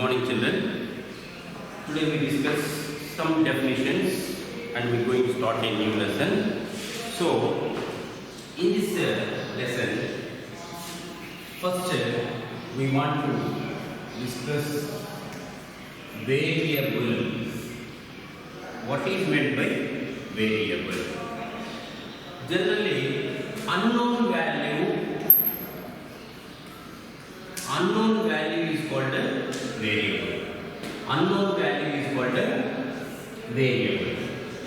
morning children. Today we discuss some definitions and we are going to start a new lesson. So in this lesson, first we want to discuss variable. What is meant by variable? Generally unknown value is called a variable. Unknown value is called a variable.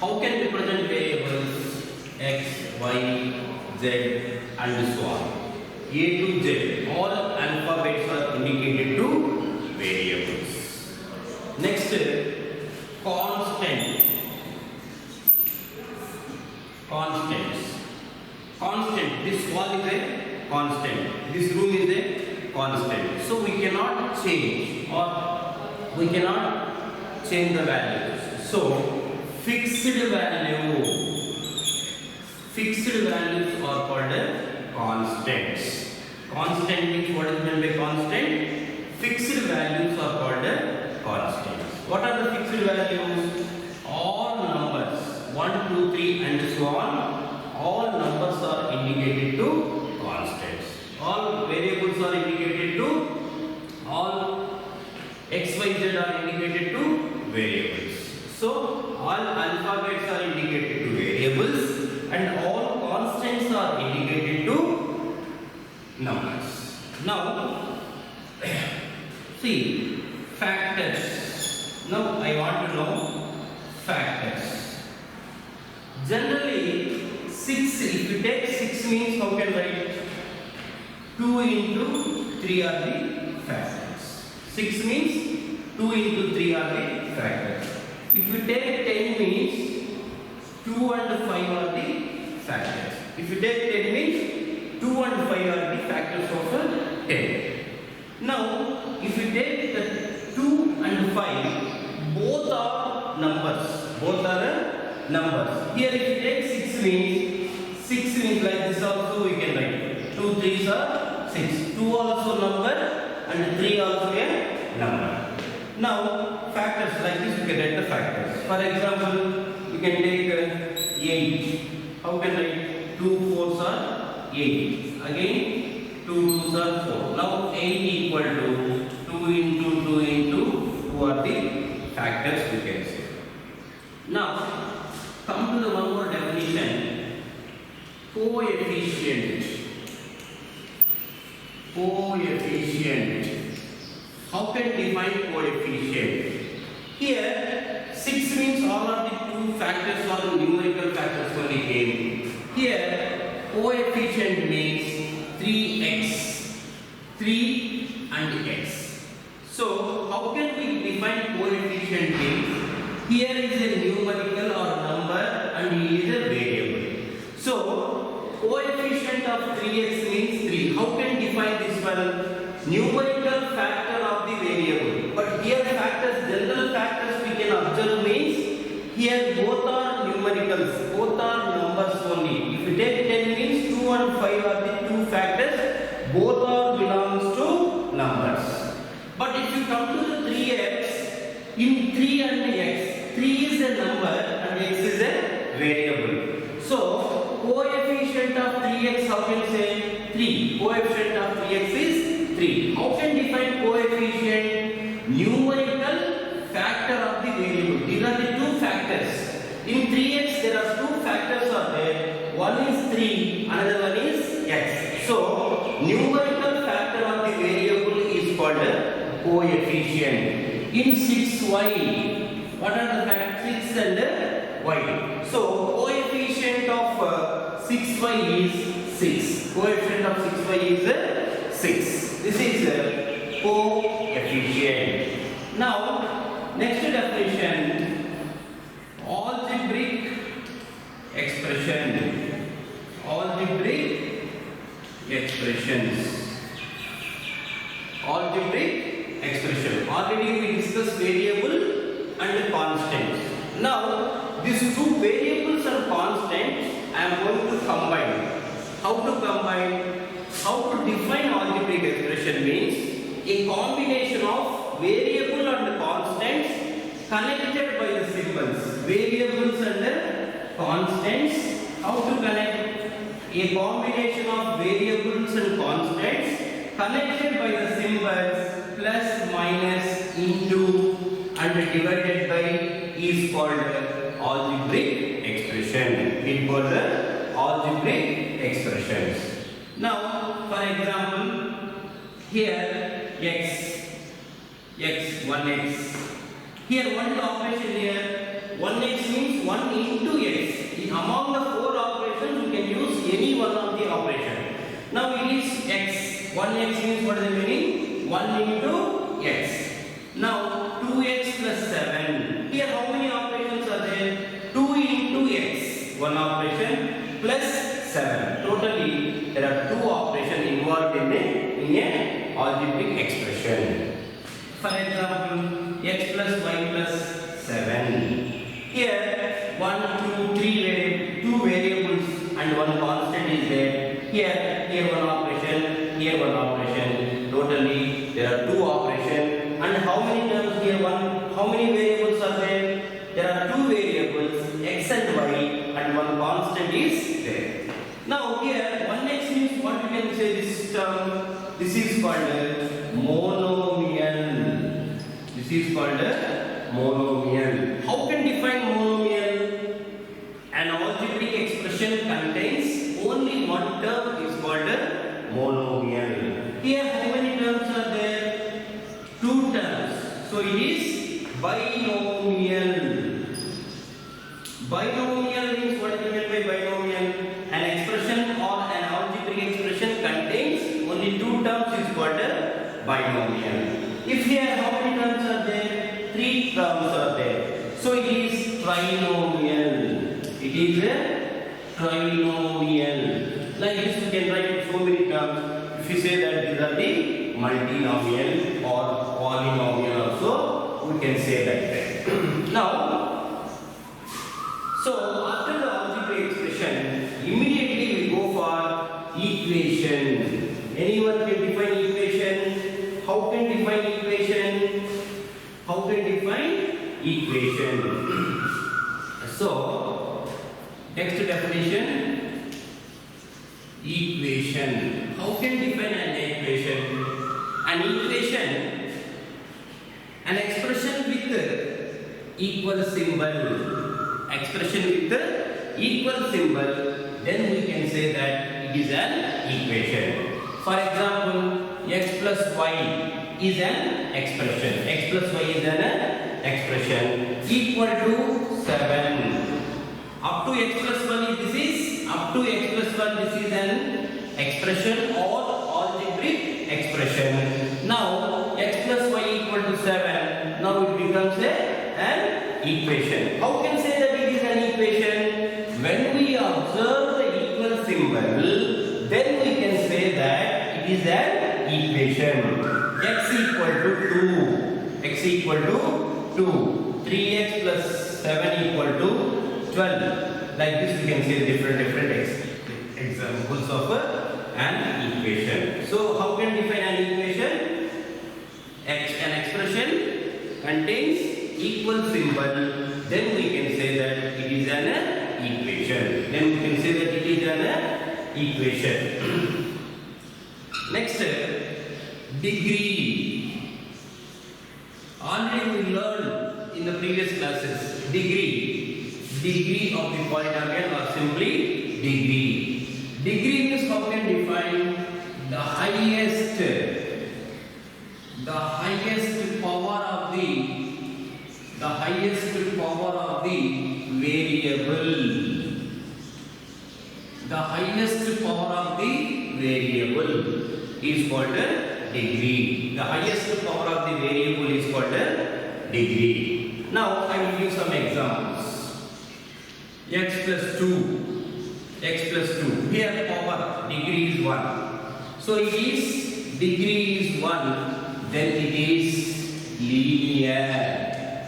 How can we present variables? X, Y, Z and so on. A to Z. All alphabets are indicated to variables. Next, constant. Constant. This wall is a constant. This room is a constant. So we cannot change the values. So fixed values are called constants. Constant means what is meant by constant? Fixed values are called constants. What are the fixed values? All numbers 1, 2, 3 and so on. All numbers are indicated to constants. All variables are indicated to, all x, y, z are indicated to variables. So all alphabets are indicated to variables and all constants are indicated to numbers. Now see factors. Now I want to know factors. Generally 6, if you take 6 means how can write? 2 into 3 are the factors. 6 means 2 into 3 are the factors. If you take 10 means 2 and 5 are the factors. If you take 10 means 2 and 5 are the factors of 10. Now, if you take the 2 and 5, both are numbers. Here if you take 6 means like this also we can write. 2 3s are 6. 2 also number and 3 also a number. Now factors like this you can write the factors. For example, you can take 8. How can write? 2 4s are 8. Again 2 2s are 4. Now 8 equal to 2 into 2 into 2 are the factors you can say. Now come to the one more definition. Coefficient. How can define coefficient? Here 6 means all of the two factors or numerical factors only came. Here coefficient means 3x, 3 and x. So how can we define coefficient means? Here is a numerical or number and here is a variable. So coefficient of 3x means 3. How can define this one? Numerical factor of the variable. But here factors, general factors we can observe means here both are numericals, both are numbers only. If you take 10 means 2 and 5 are the two factors, both are belongs to numbers. But if you come to the 3x, in 3 and x, 3 is a number and x is a variable. So coefficient of 3x how can say? 3. Coefficient of 3x is 3. How can define coefficient? Numerical factor of the variable. These are the two factors. In 3x there are two factors are there. One is 3, another one is x. So numerical factor of the variable is called coefficient. In 6y, what are the factors? 6 and y. So coefficient of 6y is 6. Coefficient of 6y is 6. This is coefficient. Now, next definition, algebraic expression. Algebraic expressions. Algebraic expression. Already we discussed variable and constants. Now, these two variables and constants I am going to combine. How to combine? How to define algebraic expression means a combination of variable and constants connected by the symbols. Variables and constants. How to connect? A combination of variables and constants connected by the symbols plus, minus, into and divided by is called algebraic expression. It called the algebraic expressions. Now, for example, here x, 1x. Here, what is the operation here? 1x means 1 into x. Among the 4 operations, you can use any one of the operation. Now, it is x. 1x means what is the meaning? 1 into x. Now, 2x plus 7. Here, how many operations are there? 2 into x. One operation plus 7. Totally, there are 2 operations involved in a algebraic expression. For example, x plus y plus 7. Here, 1, 2, 3 2 variables and one constant is there. Here one operation, here one operation. Totally, there are 2 operations. And how many terms here? How many variables are there? There are 2 variables, x and y, and one constant is there. Now here, 1x means what you can say this term? This is called monomial. This is called monomial. How can define monomial? An algebraic expression contains only one term is called monomial. Here, how many terms are there? 2 terms. So it is binomial. Binomial means what is meant by binomial? An expression or an algebraic expression contains only 2 terms is called binomial. If here, how many terms are there? 3 terms are there. So it is trinomial. It is a trinomial. Like this, you can write so many terms. If you say that these are the multinomial or polynomial also, we can say that. Now, so after the algebraic expression, immediately we go for equation. Anyone can define equation? How can define equation? How can define equation? So, next definition, equation. How can define an equation? An equation, an expression with equal symbol. Expression with equal symbol, then we can say that it is an equation. For example, x plus y is an expression. X plus y is an expression equal to 7. Up to x plus 1 is this is up to x plus 1 this is an expression or algebraic expression. Now x plus y equal to 7. Now it becomes an equation. How can say that it is an equation? When we observe the equal symbol, then we can say that it is an equation. X equal to 2. X equal to 2. 3x plus 7 equal to 12. Like this we can say different examples of an equation. So how can define an equation? An expression contains equal symbol, then we can say that it is an equation. Then we can say that it is an equation. Next, degree. Already we learned in the previous classes degree of the polynomial or simply degree. Degree means how can define the highest power of the variable. The highest power of the variable is called a degree. The highest power of the variable is called a degree. Now I will give some examples. X plus 2. Here power degree is 1. So it is degree is 1. Then it is linear.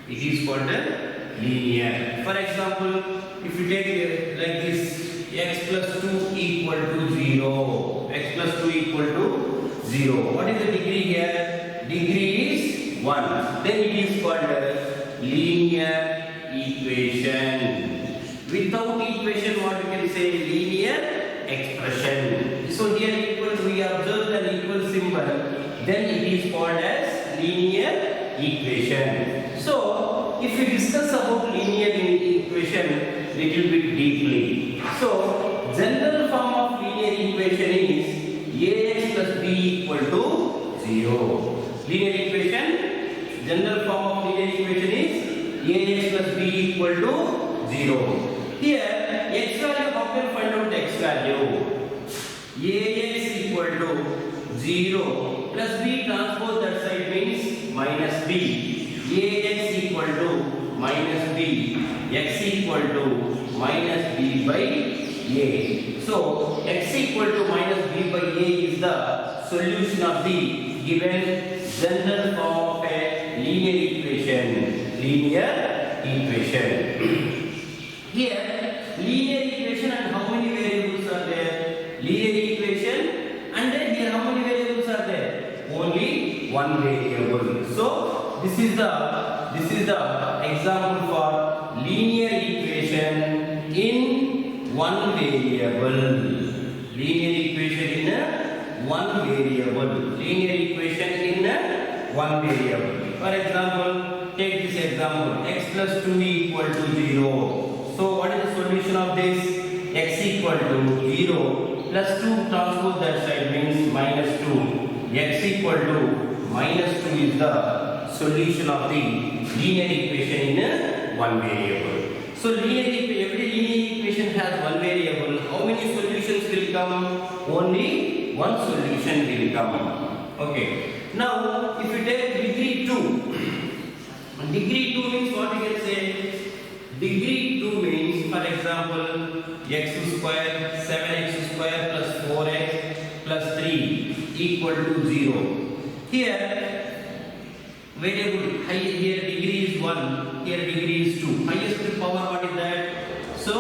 It is called a linear. For example, if you take like this, x plus 2 equal to 0. X plus 2 equal to 0. What is the degree here? Degree is 1. Then it is called a linear equation. Without equation, what we can say? Linear expression. So here equal, we observe the equal symbol, then it is called as linear equation. So if we discuss about linear equation little bit deeply, so general form of linear equation is ax plus b equal to 0. Linear equation, general form of linear equation is ax plus b equal to 0. Here, x value, how can find out the x value? Ax equal to 0 plus b transpose that side means minus b. Ax equal to minus b. X equal to minus b by a. So, x equal to minus b by a is the solution of the given general form of a linear equation. Linear equation. Here, linear equation and how many variables are there? Linear equation and then here how many variables are there? Only one variable. So, this is the example for linear equation in one variable. Linear equation in one variable. Linear equation in one variable. For example, take this example, x plus 2 equal to 0. So what is the solution of this? X equal to 0 plus 2 transpose that side means minus 2. X equal to minus 2 is the solution of the linear equation in one variable. So every linear equation has one variable. How many solutions will come? Only one solution will come. Okay. Now if you take degree 2, degree 2 means what we can say? Degree 2 means, for example, x square, 7x square plus 4x plus 3 equal to 0. Here, variable here degree is 1, here degree is 2. Highest power, what is that? So,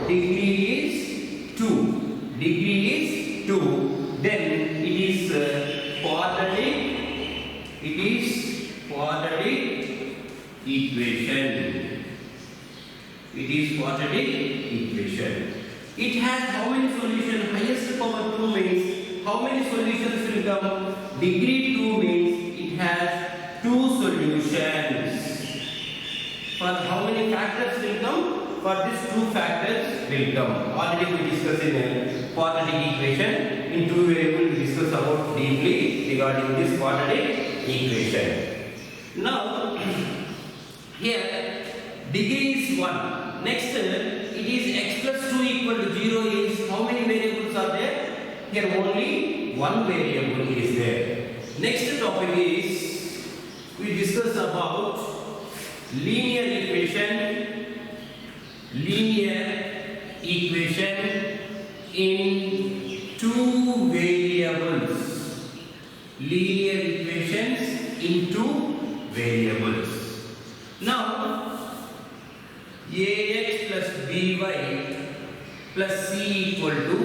degree is 2. Degree is 2. Then it is quadratic equation. It is quadratic equation. It has how many solutions? Highest power 2 means how many solutions will come? Degree 2 means it has 2 solutions. For how many factors will come? For these 2 factors will come. Already we discussed in a quadratic equation. In 2 variables we discuss about deeply regarding this quadratic equation. Now here degree is 1. Next, it is x plus 2 equal to 0 is how many variables are there? Here only one variable is there. Next topic is we discuss about linear equation in 2 variables. Linear equations in 2 variables. Now, ax plus by plus c equal to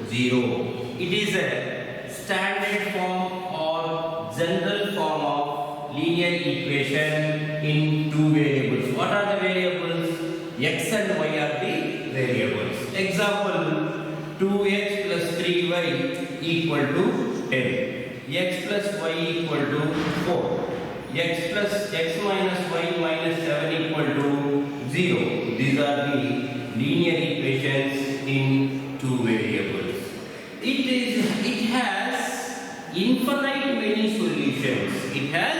0. It is a standard form or general form of linear equation in 2 variables. What are the variables? X and y are the variables. Example, 2x plus 3y equal to 10. X plus y equal to 4. X plus x minus y minus 7 equal to 0. These are the linear equations in 2 variables. It has infinite many solutions. It has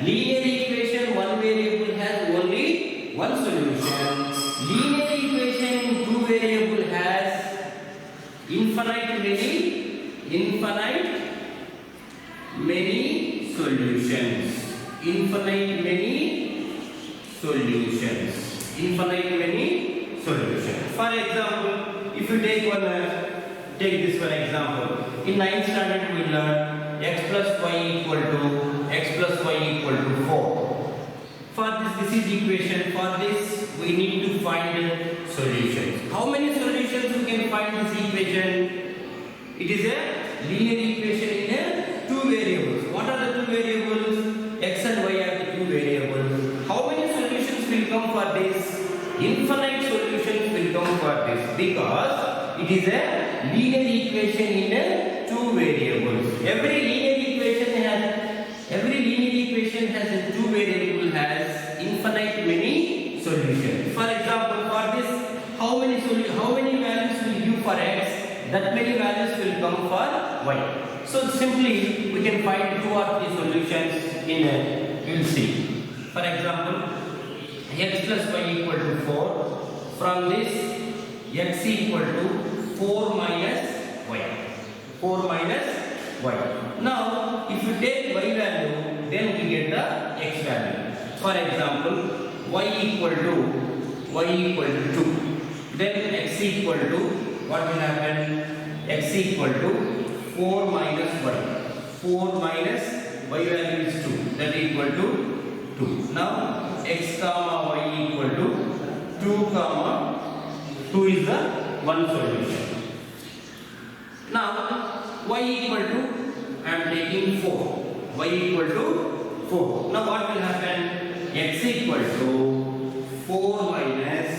linear equation, one variable has only one solution. Linear equation in 2 variable has infinite many solutions. Infinite many solutions. For example, if you take this one example. In 9th standard we learned x plus y equal to 4. For this is equation. For this we need to find solutions. How many solutions you can find this equation? It is a linear equation in 2 variables. What are the 2 variables? X and y infinite solutions will come for this because it is a linear equation in two variables. Every linear equation has a two variable has infinite many solutions. For example, for this, how many values will give for x? That many values will come for y. So simply we can find two or three solutions in a, you will see. For example, x plus y equal to 4. From this, x equal to 4 minus y. 4 minus y. Now, if you take y value, then we get the x value. For example, y equal to 2. Then x equal to, what will happen? X equal to 4 minus y. 4 minus y value is 2. That equal to 2. Now, x comma y equal to 2 comma 2 is the one solution. Now, y equal to, I am taking 4. Y equal to 4. Now, what will happen? X equal to 4 minus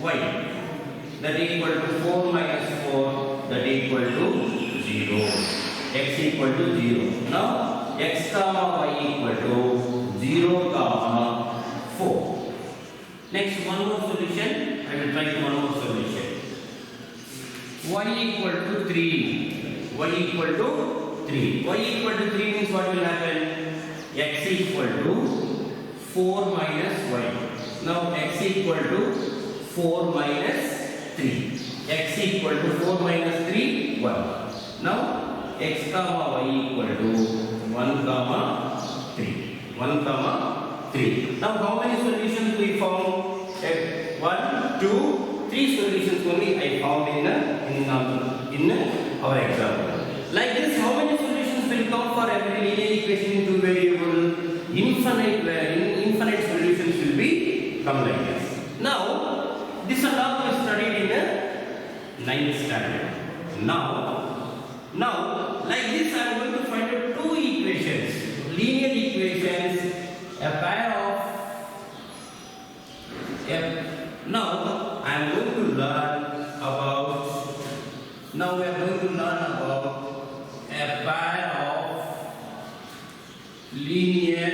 y. That equal to 4 minus 4. That equal to 0. X equal to 0. Now, x comma y equal to 0 comma 4. Next, one more solution. I will try one more solution. Y equal to 3. Y equal to 3. Y equal to 3 means what will happen? X equal to 4 minus y. Now, x equal to 4 minus 3. X equal to 4 minus 3, 1. Now, x comma y equal to 1 comma 3. 1 comma 3. Now, how many solutions we found? 1, 2, 3 solutions only I found in our example. Like this, how many solutions will come for every linear equation in two variable? Infinite solutions will be come like this. Now, this and all we studied in the 9th standard. Now, like this, I am going to find out two equations, linear equations, a pair of. Now, I am going to learn about. Now, we are going to learn about a pair of linear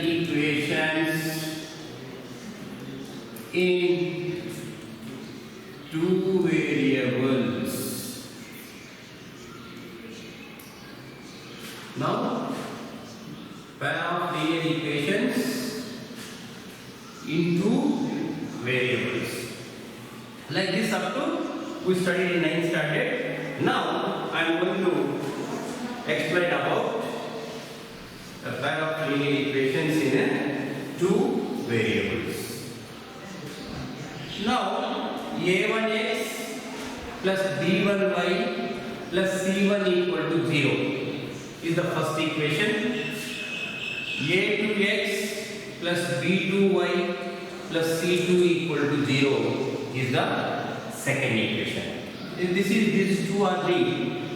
equations in two variables. Now, pair of linear equations in two variables. Like this up to we studied in 9th standard. Now, I am going to explain about a pair of linear equations in two variables. Now, a1x plus b1y plus c1 equal to 0 is the first equation. a2x plus b2y plus c2 equal to 0 is the second equation. These two are the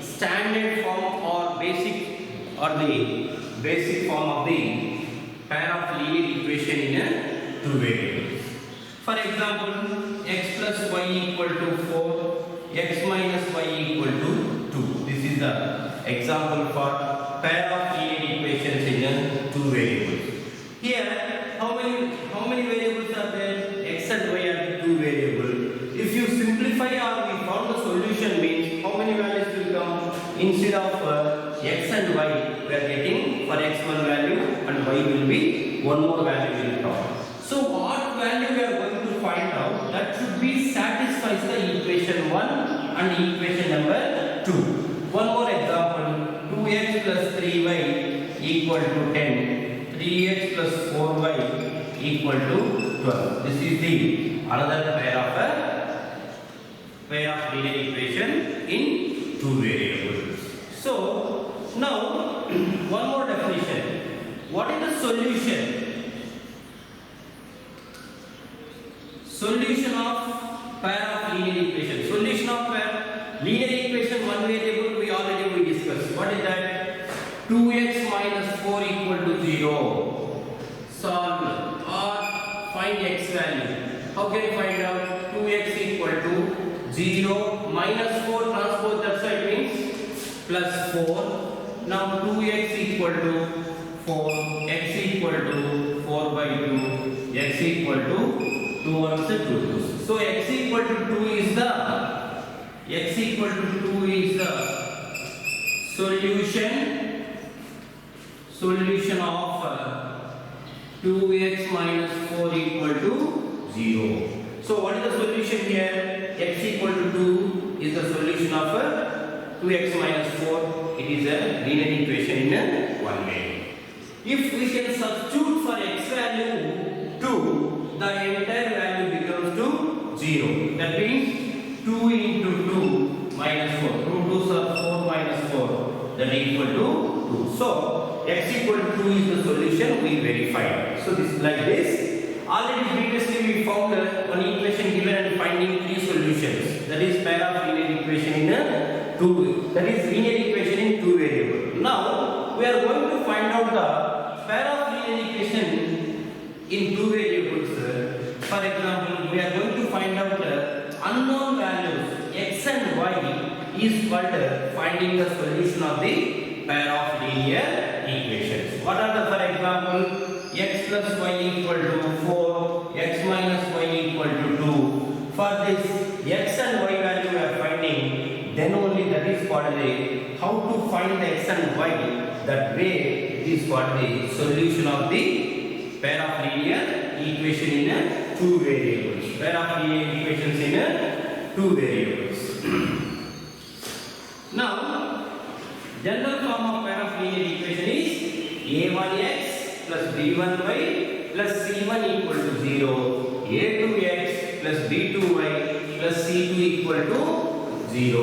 standard form or basic form of the pair of linear equation in two variables. For example, x plus y equal to 4, x minus y equal to 2. This is the example for pair of linear equations in two variables. Here, how many variables are there? X and y are the two variables. If you simplify or we found the solution means how many values will come? Instead of x and y, we are getting for x one value and y will be one more value will come. So what value we are going to find out? That should be satisfies the equation 1 and equation number 2. One more example, 2x plus 3y equal to 10, 3x plus 4y equal to 12. This is the another pair of linear equation in two variables. So now one more definition. What is the solution? Solution of pair of linear equation. Solution of pair linear equation one variable we already discussed. What is that? 2x minus 4 equal to 0. Solve. Or x value. How can you find out? 2x equal to 0 minus 4 transpose that side means plus 4. Now 2x equal to 4, x equal to 4 by 2, x equal to 2 ones and 2 twos. So x equal to 2 is the solution of 2x minus 4 equal to 0. So what is the solution here? X equal to 2 is the solution of 2x minus 4. It is a linear equation in one way. If we can substitute for x value 2, the entire value becomes to 0. That means 2 into 2 minus 4. 2 2s are 4 minus 4. That equal to 2. So x equal to 2 is the solution we verified. So this is like this. Already previously we found one equation given and finding 3 solutions. That is pair of linear equation in 2. That is linear equation in 2 variables. Now we are going to find out the pair of linear equation in 2 variables. For example, we are going to find out unknown values x and y is called finding the solution of the pair of linear equations. What are the, for example, x plus y equal to 4, x minus y equal to 2. For this x and y value we are finding, then only that is called the how to find the x and y. That way it is called the solution of the pair of linear equation in 2 variables. Pair of linear equations in 2 variables. Now, general form of pair of linear equation is a1x plus b1y plus c1 equal to 0, a2x plus b2y plus c2 equal to 0.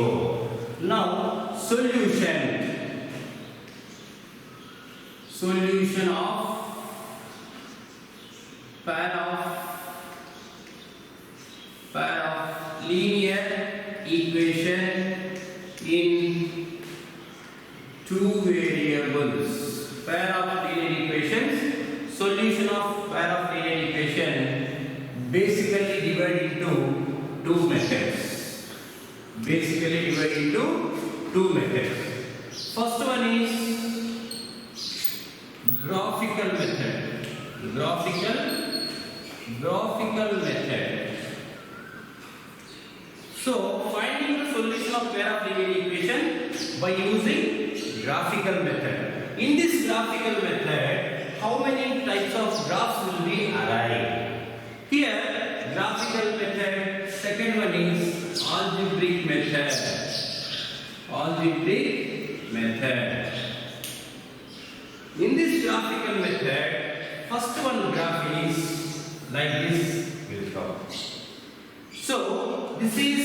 Now, solution of pair of linear equation in 2 variables. Pair of linear equations, solution of pair of linear equation basically divided into 2 methods. First one is graphical method. So finding the solution of pair of linear equation by using graphical method. In this graphical method, how many types of graphs will be arrived? Here, graphical method. Second one is algebraic method. In this graphical method, first one graph is like this will come. So this is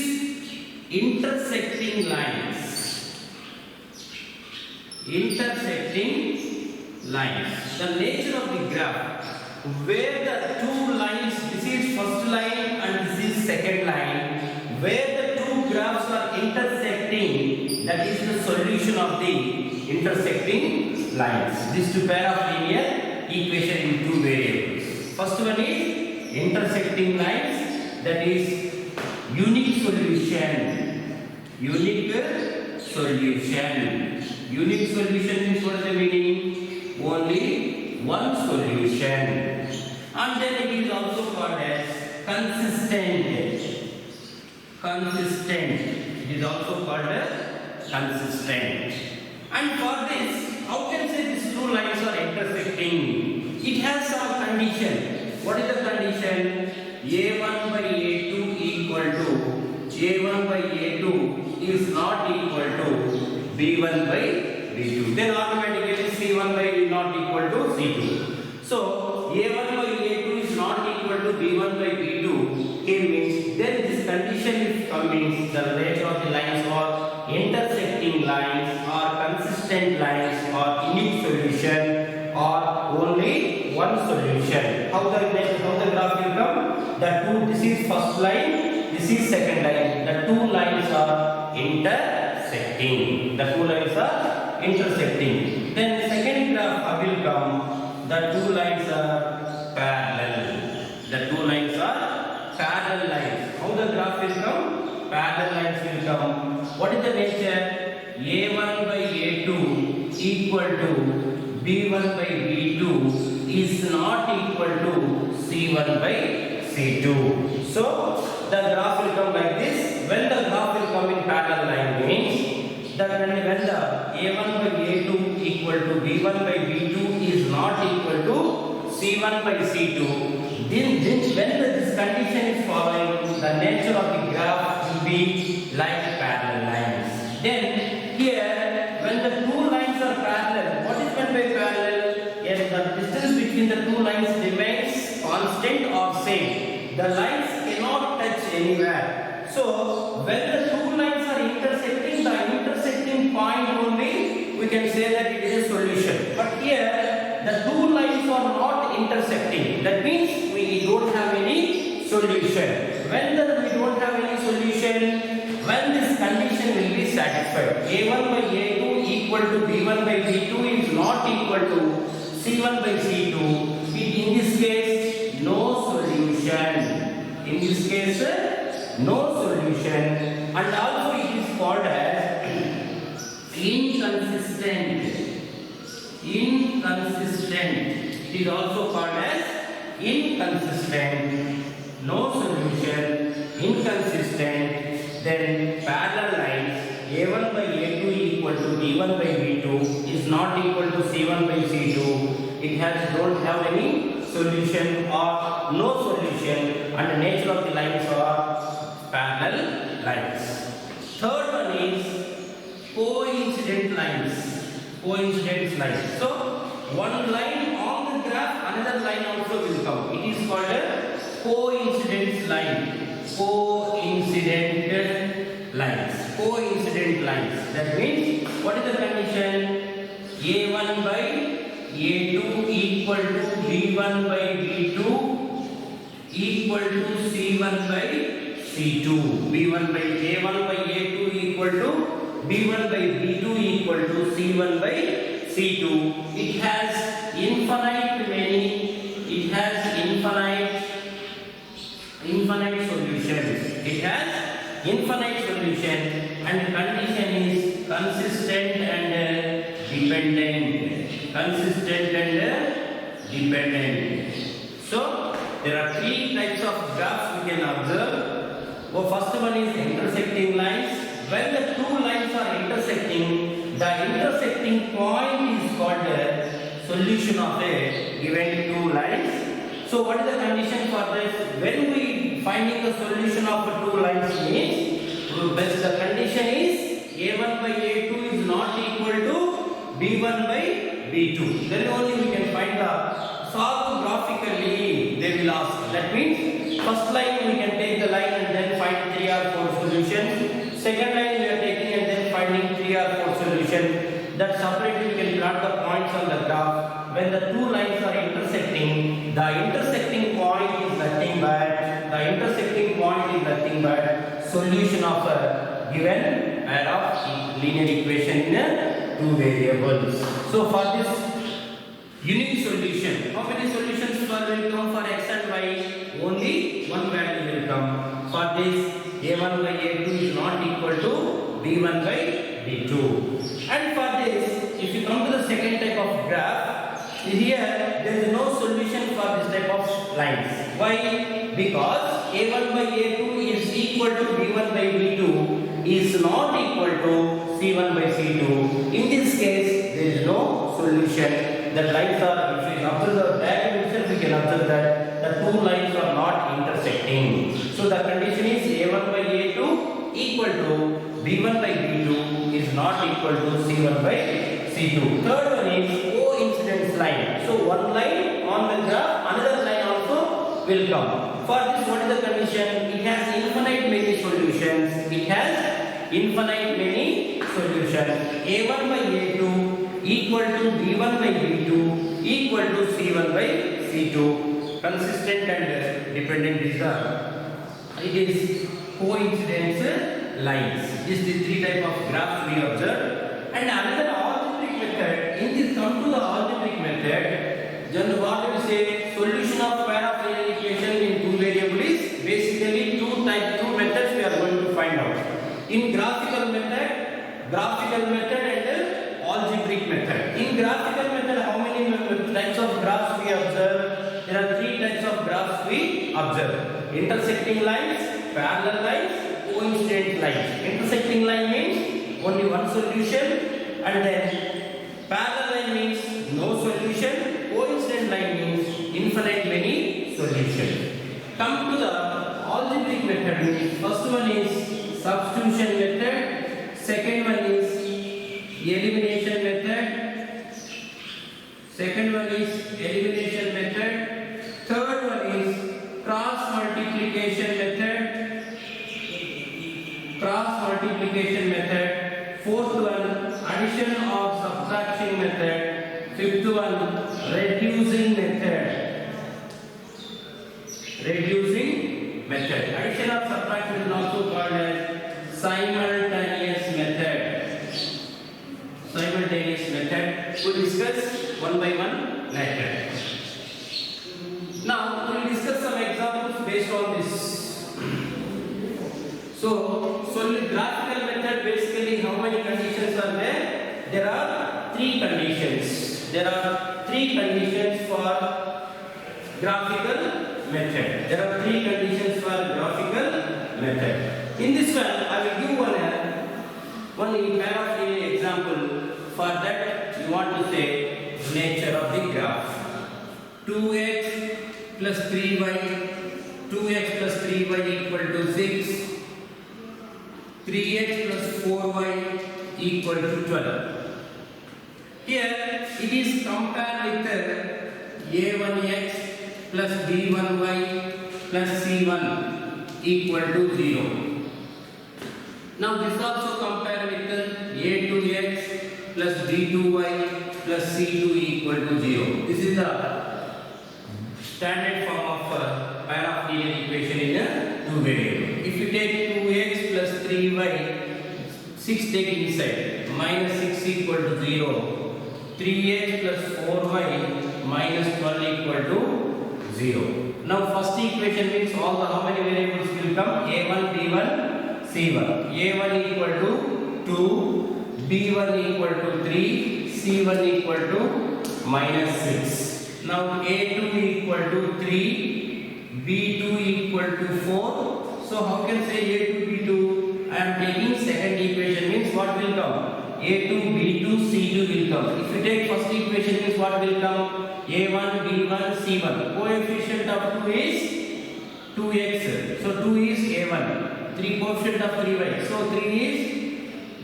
intersecting lines. The nature of the graph, where the 2 lines, this is first line and this is second line, where the 2 graphs are intersecting, that is the solution of the intersecting lines. These 2 pair of linear equation in 2 variables. First one is intersecting lines, that is unique solution. Unique solution means what is the meaning? Only one solution. And then it is also called as consistent. It is also called as consistent. And for this, how can say these 2 lines are intersecting? It has some condition. What is the condition? A1 by A2 equal to A1 by A2 is not equal to B1 by B2. Then automatically C1 by B not equal to C2. So A1 by A2 is not equal to B1 by B2. It means then this condition is coming. The nature of the lines are intersecting lines or consistent lines or unique solution or only one solution. How the graph will come? This is first line, this is second line. The 2 lines are intersecting. Then second graph will come. The 2 lines are parallel. The two lines are parallel lines. How the graph will come? Parallel lines will come. What is the nature? A1 by A2 equal to B1 by B2 is not equal to C1 by C2. So the graph will come like this. When the graph will come in parallel line means that when the A1 by A2 equal to B1 by B2 is not equal to C1 by C2, then when this condition is following, the nature of the graph will be like parallel lines. Then here, when the two lines are parallel, what is meant by parallel? Yes, the distance between the two lines remains constant or same. The lines cannot touch anywhere. So when the two lines are intersecting, the intersecting point only we can say that it is a solution. But here the two lines are not intersecting. That means we don't have any solution. When we don't have any solution, when this condition will be satisfied, A1 by A2 equal to B1 by B2 is not equal to C1 by C2. In this case, no solution. In this case, no solution, and also it is called as inconsistent. It is also called as inconsistent. No solution, inconsistent. Then parallel lines A1 by A2 equal to B1 by B2 is not equal to C1 by C2. It don't have any solution or no solution, and the nature of the lines are parallel lines. Third one is coincident lines. Coincident lines. So one line on the graph, another line also will come. It is called a coincidence line. Coincident lines. Coincident lines. That means what is the condition? A1 by A2 equal to B1 by B2 equal to C1 by C2. B1 by A1 by A2 equal to B1 by B2 equal to C1 by C2. It has infinite solutions. It has infinite solution, and the condition is consistent and dependent. Consistent and dependent. So there are three types of graphs we can observe. The first one is intersecting lines. When the two lines are intersecting, the intersecting point is called a solution of a given two lines. So what is the condition for this? When we finding the solution of the two lines means, the condition is A1 by A2 is not equal to B1 by B2. Then only we can find the solve graphically. They will ask. That means first line we can take the line and then find 3 or 4 solutions. Second line we are taking and then finding 3 or 4 solutions. That separately we can plot the points on the graph. When the two lines are intersecting, the intersecting point is nothing but solution of a given pair of linear equation in two variables. So for this unique solution, how many solutions will come for x and y? Only one value will come. For this, A1 by A2 is not equal to B1 by B2. And for this, if you come to the second type of graph, here there is no solution for this type of lines. Why? Because A1 by A2 is equal to B1 by B2 is not equal to C1 by C2. In this case, there is no solution. The lines are, if we observe the diagram itself, we can observe that the two lines are not intersecting. So the condition is A1 by A2 equal to B1 by B2 is not equal to C1 by C2. Third one is coincidence line. So one line on the graph, another line also will come. For this, what is the condition? It has infinite many solutions. A1 by A2 equal to B1 by B2 equal to C1 by C2. Consistent and dependent is it is coincidence lines. This is the three type of graphs we observe. And another algebraic method. In this, come to the algebraic method. Then what we say? Solution of pair of linear equation graphical method and algebraic method. In graphical method, how many types of graphs we observe? There are three types of graphs we observe: intersecting lines, parallel lines, coincident lines. Intersecting line means only one solution, and then parallel line means no solution. Coincident line means infinite many solutions. Come to the algebraic method. Means first one is substitution method, second one is elimination method, second one is elimination method, third one is cross multiplication method, fourth one addition or subtraction method, fifth one reducing method. Addition or subtraction is also called as simultaneous method. We'll discuss one by one later. Now we'll discuss some examples based on this. So graphical method, basically how many conditions are there? There are three conditions. There are three conditions for graphical method. In this one, I will give one pair of example. For that, you want to say nature of the graph. 2x plus 3y, 2x plus 3y equal to 6. 3x plus 4y equal to 12. Here it is compared with a1x plus b1y plus c1 equal to 0. Now this also compared with a2x plus b2y plus c2 equal to 0. This is the standard form of pair of linear equation in a two variable. If you take 2x plus 3y, 6 take inside, minus 6 equal to 0. 3x plus 4y minus 12 equal to 0. Now first equation means all the how many variables will come? a1, b1, c1. a1 equal to 2, b1 equal to 3, c1 equal to minus 6. Now a2 equal to 3, b2 equal to 4. So how can say a2, b2? I am taking second equation means what will come? a2, b2, c2 will come. If you take first equation means what will come? a1, b1, c1. Coefficient of 2 is 2x. So 2 is a1. 3 coefficient of 3y. So 3 is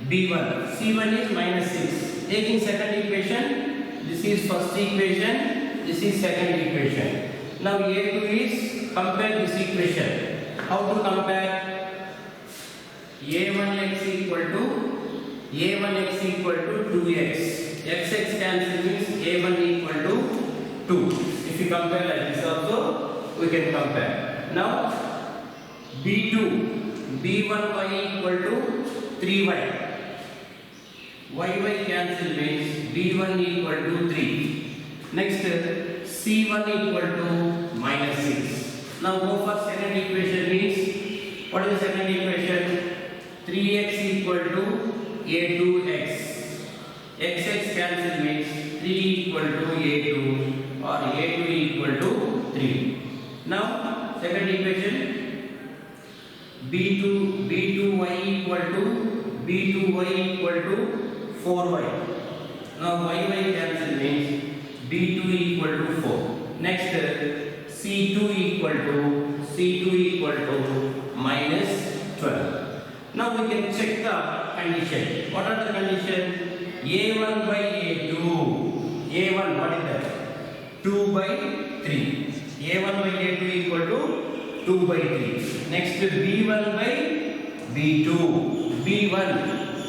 b1. c1 is minus 6. Taking second equation, this is first equation, this is second equation. Now a2 is compare this equation. How to compare? a1x equal to 2x. x cancel means a1 equal to 2. If you compare like this also, we can compare. Now b2, b1y equal to 3y. y cancel means b1 equal to 3. Next c1 equal to minus 6. Now go for second equation means what is the second equation? 3x equal to a2x. x cancel means 3 equal to a2 or a2 equal to 3. Now second equation b2y equal to 4y. Now y cancel means b2 equal to 4. Next c2 equal to minus 12. Now we can check the condition. What are the conditions? a1 by a2. a1 what is that? 2 by 3. a1 by a2 equal to 2 by 3. Next b1 by b2. b1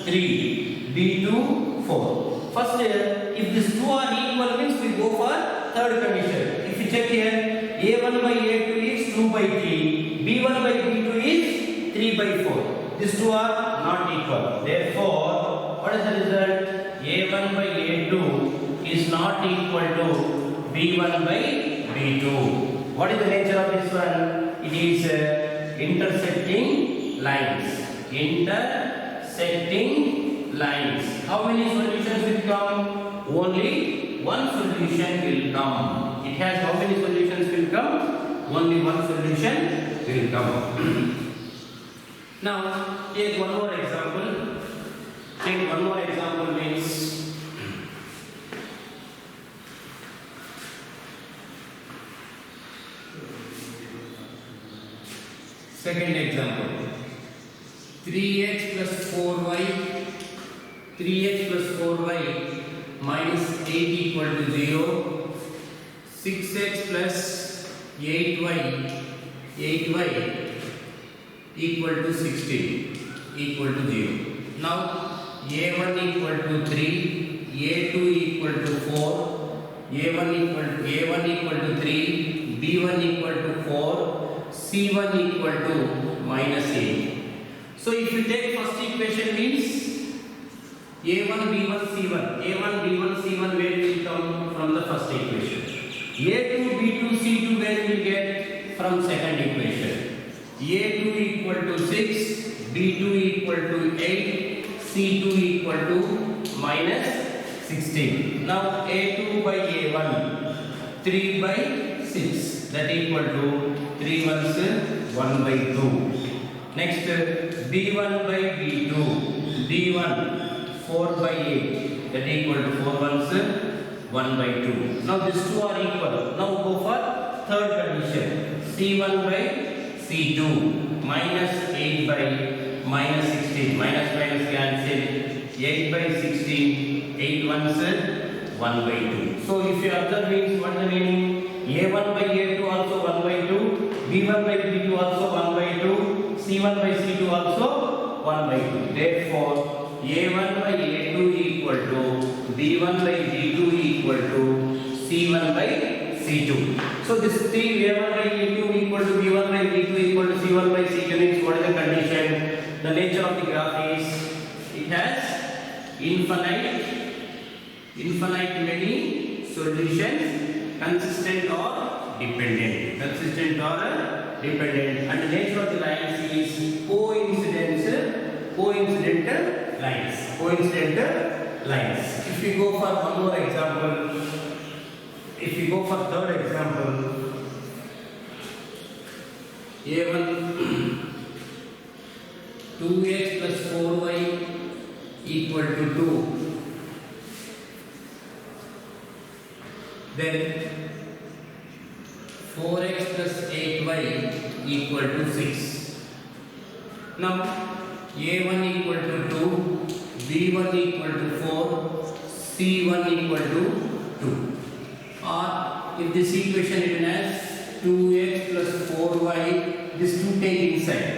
3. b2 4. First if these two are equal means we go for third condition. If you check here, a1 by a2 is 2 by 3. b1 by b2 is 3 by 4. These two are not equal. Therefore, what is the result? a1 by a2 is not equal to b1 by b2. What is the nature of this one? It is intersecting lines. Intersecting lines. How many solutions will come? Only one solution will come. It has how many solutions will come? Only one solution will come. Now take one more example. Take one more example means second example. 3x plus 4y 3x plus 4y minus 8 equal to 0. 6x plus 8y equal to 16 equal to 0. Now a1 equal to 3, a2 equal to 4, a1 equal to 3, b1 equal to 4, c1 equal to minus 8. So if you take first equation means a1 b1 c1, a1 b1 c1 where will come from the first equation. a2 b2 c2 where will get from second equation. a2 equal to 6, b2 equal to 8, c2 equal to minus 16. Now a2 by a1 3 by 6 that equal to 3 ones 1 by 2. Next b1 by b2 b1 4 by 8 that equal to 4 ones 1 by 2. Now these two are equal. Now go for third condition. c1 by c2 minus 8 by minus 16. Minus minus cancel. 8 by 16. 8 ones 1 by 2. So if you observe means what the meaning? a1 by a2 also 1 by 2. b1 by b2 also 1 by 2. c1 by c2 also 1 by 2. Therefore a1 by a2 equal to b1 by b2 equal to c1 by c2. So this thing a1 by a2 equal to b1 by b2 equal to c1 by c2 means what is the condition? The nature of the graph is it has infinite many solutions, consistent or dependent, and the nature of the lines is coincidental lines. If we go for one more example, if we go for third example, a1 2x plus 4y equal to 2. Then 4x plus 8y equal to 6. Now a1 equal to 2, b1 equal to 4, c1 equal to 2. Or if this equation written as 2x plus 4y, this 2 take inside,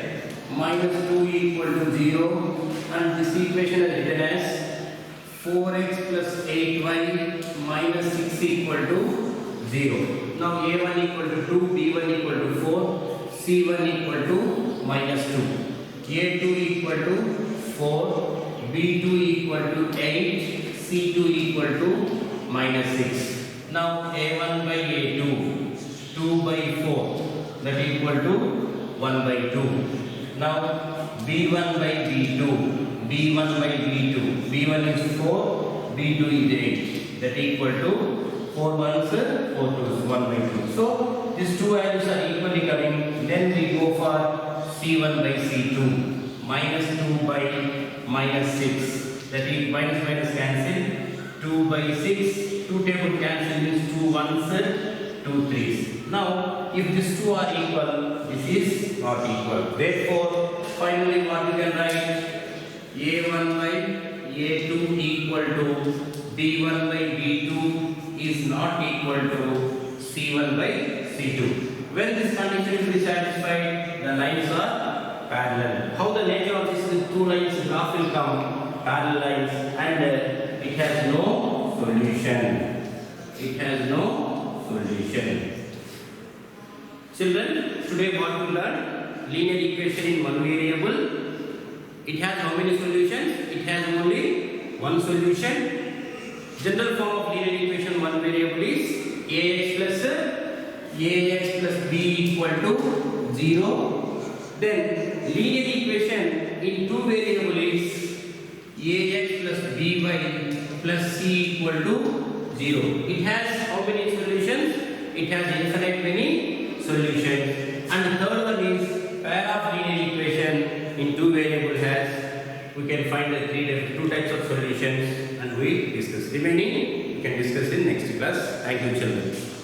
minus 2 equal to 0, and this equation is written as 4x plus 8y minus 6 equal to 0. Now a1 equal to 2, b1 equal to 4, c1 equal to minus 2. a2 equal to 4, b2 equal to 8, c2 equal to minus 6. Now a1 by a2, 2 by 4 that equal to 1 by 2. Now b1 by b2, b1 by b2, b1 is 4, b2 is 8 that equal to 4 ones 4 twos 1 by 2. So these two values are equally coming. Then we go for c1 by c2 minus 2 by minus 6 that is minus minus cancel. 2 by 6 2 table cancel means 2 ones 2 threes. Now if these two are equal, this is not equal. Therefore finally what we can write? a1 by a2 equal to b1 by b2 is not equal to c1 by c2. When this condition will be satisfied, the lines are parallel. How the nature of these two lines graph will come? Parallel lines, and it has no solution. It has no solution. Children, today what we learned? Linear equation in one variable. It has how many solutions? It has only one solution. General form of linear equation one variable is ax plus b equal to 0. Then linear equation in two variable is ax plus by plus c equal to 0. It has how many solutions? It has infinite many solutions. And the third one is pair of linear equation in two variables has, we can find the two types of solutions, and we discuss. Remaining we can discuss in next class. Thank you, children.